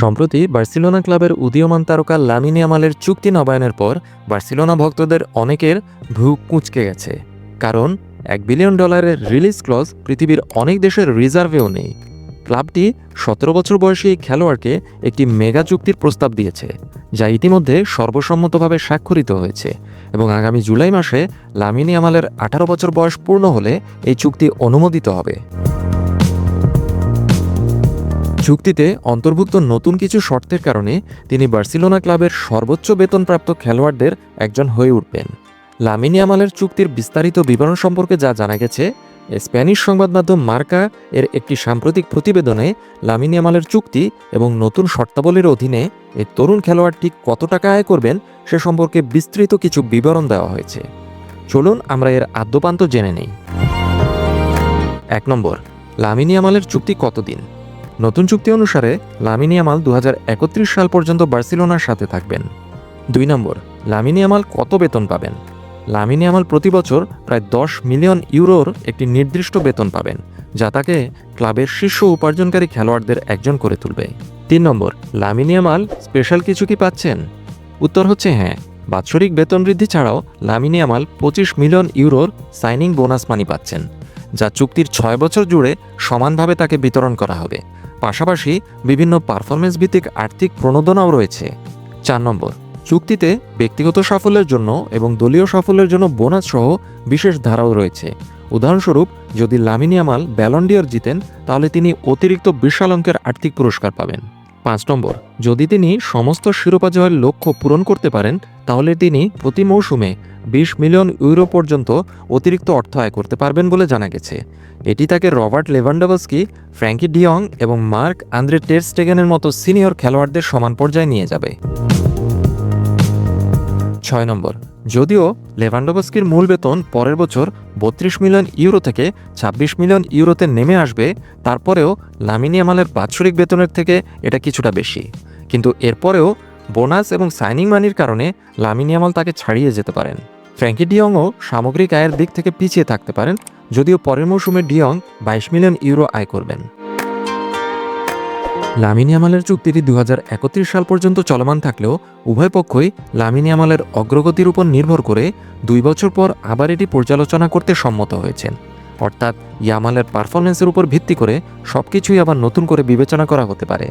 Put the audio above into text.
সম্প্রতি বার্সেলোনা ক্লাবের উদীয়মান তারকা লামিন ইয়ামালের চুক্তি নবায়নের পর বার্সেলোনা ভক্তদের অনেকের ভ্রু কুঁচকে গেছে। কারণ $1 বিলিয়ন রিলিজ ক্লজ পৃথিবীর অনেক দেশের রিজার্ভেও নেই। ক্লাবটি 17 বছর বয়সী এই খেলোয়াড়কে একটি মেগা চুক্তির প্রস্তাব দিয়েছে, যা ইতিমধ্যে সর্বসম্মতভাবে স্বাক্ষরিত হয়েছে এবং আগামী জুলাই মাসে লামিন ইয়ামালের 18 বছর বয়স পূর্ণ হলে এই চুক্তি অনুমোদিত হবে। চুক্তিতে অন্তর্ভুক্ত নতুন কিছু শর্তের কারণে তিনি বার্সেলোনা ক্লাবের সর্বোচ্চ বেতনপ্রাপ্ত খেলোয়াড়দের একজন হয়ে উঠবেন। লামিন ইয়ামালের চুক্তির বিস্তারিত বিবরণ সম্পর্কে যা জানা গেছে, স্প্যানিশ সংবাদ মাধ্যম মার্কা এর একটি সাম্প্রতিক প্রতিবেদনে লামিন ইয়ামালের চুক্তি এবং নতুন শর্তাবলীর অধীনে এই তরুণ খেলোয়াড়টি কত টাকা আয় করবেন সে সম্পর্কে বিস্তৃত কিছু বিবরণ দেওয়া হয়েছে। চলুন আমরা এর আদ্যোপান্ত জেনে নেই। 1 নম্বর, লামিন ইয়ামালের চুক্তি কতদিন? নতুন চুক্তি অনুসারে লামিন ইয়ামাল 2031 সাল পর্যন্ত বার্সেলোনার সাথে থাকবেন। 2 নম্বর, লামিন ইয়ামাল কত বেতন পাবেন? লামিন ইয়ামাল প্রতি বছর প্রায় 10 মিলিয়ন ইউরোর একটি নির্দিষ্ট বেতন পাবেন, যা তাকে ক্লাবের শীর্ষ উপার্জনকারী খেলোয়াড়দের একজন করে তুলবে। 3 নম্বর, লামিন ইয়ামাল স্পেশাল কিছু কি পাচ্ছেন? উত্তর হচ্ছে হ্যাঁ। বাৎসরিক বেতন বৃদ্ধি ছাড়াও লামিন ইয়ামাল 25 মিলিয়ন ইউরোর সাইনিং বোনাস মানি পাচ্ছেন, যা চুক্তির 6 বছর জুড়ে সমানভাবে তাকে বিতরণ করা হবে। পাশাপাশি বিভিন্ন পারফরমেন্স ভিত্তিক আর্থিক প্রণোদনাও রয়েছে। 4 নম্বর, চুক্তিতে ব্যক্তিগত সাফল্যের জন্য এবং দলীয় সাফল্যের জন্য বোনাস সহ বিশেষ ধারাও রয়েছে। উদাহরণস্বরূপ, যদি লামিন ইয়ামাল ব্যালন ডি'অর জিতেন তাহলে তিনি অতিরিক্ত বিশাল অঙ্কের আর্থিক পুরস্কার পাবেন। 5 নম্বর, যদি তিনি সমস্ত শিরোপা জয়ের লক্ষ্য পূরণ করতে পারেন তাহলে তিনি প্রতি মৌসুমে 20 মিলিয়ন ইউরো পর্যন্ত অতিরিক্ত অর্থ আয় করতে পারবেন বলে জানা গেছে। এটি তাকে রবার্ট লেভানডোভস্কি, ফ্র্যাঙ্কি ডিয়ং এবং মার্ক আন্দ্রে টের স্টেগেনের মতো সিনিয়র খেলোয়াড়দের সমান পর্যায়ে নিয়ে যাবে। 6 নম্বর, যদিও লেভানডোভস্কির মূল বেতন পরের বছর 32 মিলিয়ন ইউরো থেকে 26 মিলিয়ন ইউরোতে নেমে আসবে, তারপরেও লামিন ইয়ামালের বাৎসরিক বেতনের থেকে এটা কিছুটা বেশি। কিন্তু এরপরেও বোনাস এবং সাইনিং মানির কারণে লামিন ইয়ামাল তাকে ছাড়িয়ে যেতে পারেন। ফ্র্যাঙ্কি ডিয়ংও সামগ্রিক আয়ের দিক থেকে পিছিয়ে থাকতে পারেন, যদিও পরের মৌসুমে ডিয়ং 22 মিলিয়ন ইউরো আয় করবেন। লামিন ইয়ামালের চুক্তিটি 2031 সাল পর্যন্ত চলমান থাকলেও উভয় পক্ষই লামিন ইয়ামালের অগ্রগতির উপর নির্ভর করে 2 বছর পর আবার এটি পর্যালোচনা করতে সম্মত হয়েছেন। অর্থাৎ ইয়ামালের পারফরমেন্সের উপর ভিত্তি করে সবকিছুই আবার নতুন করে বিবেচনা করা হতে পারে।